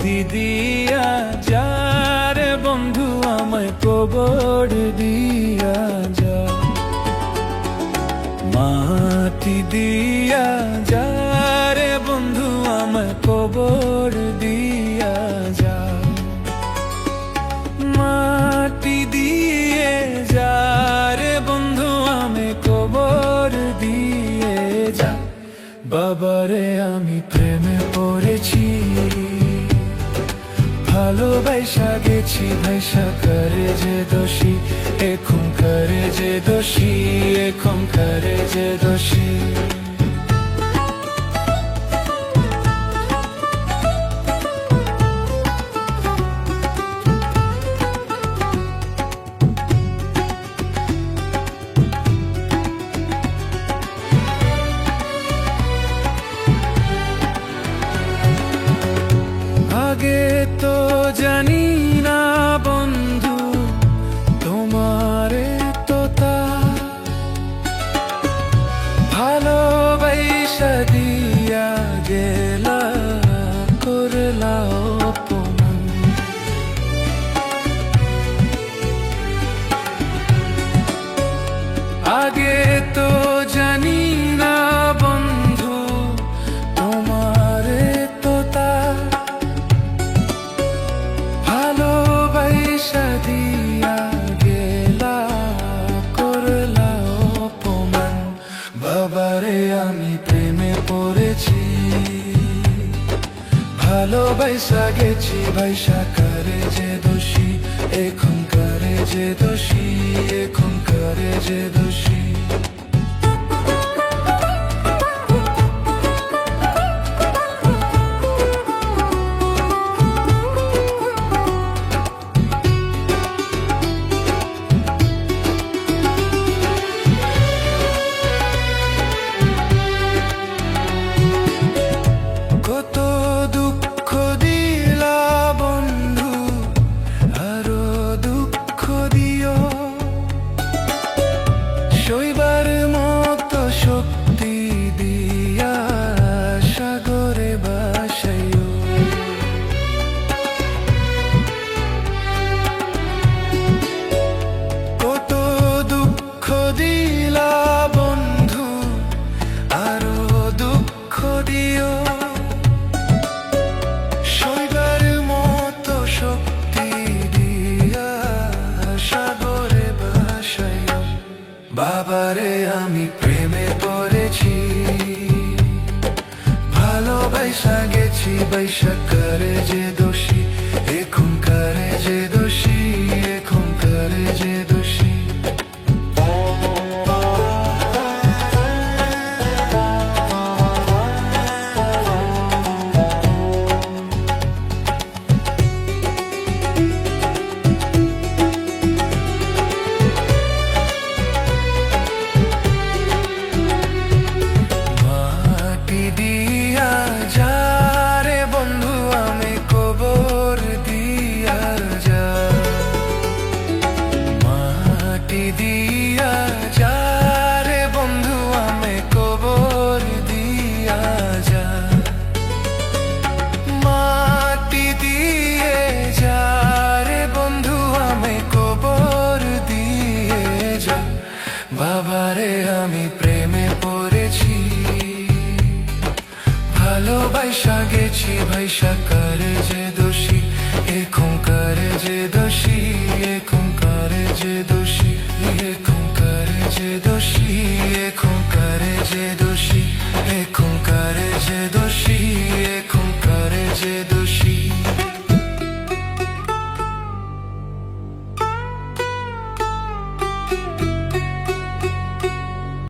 মাটি দিয়া যা রে বন্ধু আমায় কবর দিয়া যা, মাটি দিয়া যা রে বন্ধু আমায় কবর দিয়া যা, মাটি দিয়ে যা রে বন্ধু আমায় কবর দিয়ে যা। বাবারে আমি প্রেমে পড়েছি, ভালোবাসা গেছি ভাইসা করে যে দোষী, এখন করে যে দোষী, এখন করে যে দোষী। আগে তো জানি না বন্ধু তোমারে তো তা ভালোবাসা দিয়া গেলা করলা অপমান। আগে তো জানি না বন্ধু তোমারে তো তা দিয়া গেলা করলা অপমান। বাবারে আমি প্রেমে পড়েছি, ভালোবাসা গেছি ভাইসা করে যে দোষী, এখন করে যে দোষী, এখন করে যে দোষী। কত দুঃখ দিলা বন্ধু, আরো দুঃখ দিও, সইবার মতো শক্তি দিয়া সাগরে ভাসাইও। কত দুঃখ দিলা বন্ধু, আরো দুঃখ দিও, বাবারে আমি প্রেমে পড়েছি, ভালোবাসা গেছি বাইসা করে যে দোষী, এখন করে যে দোষী, এখন করে যে দোষী। দিয়া যা রে বন্ধু আমি কবর দিয়া যা, মাটি দিয়া যা রে বন্ধু আমি কবর দিয়া যা, মাটি দিয়ে যা রে বন্ধু আমি কবর দিয়ে যা। বাবারে আমি প্রেমে পড়েছি, ভালোবাসা গেছি ভাইসা করে যে দোষী, এখন করে যে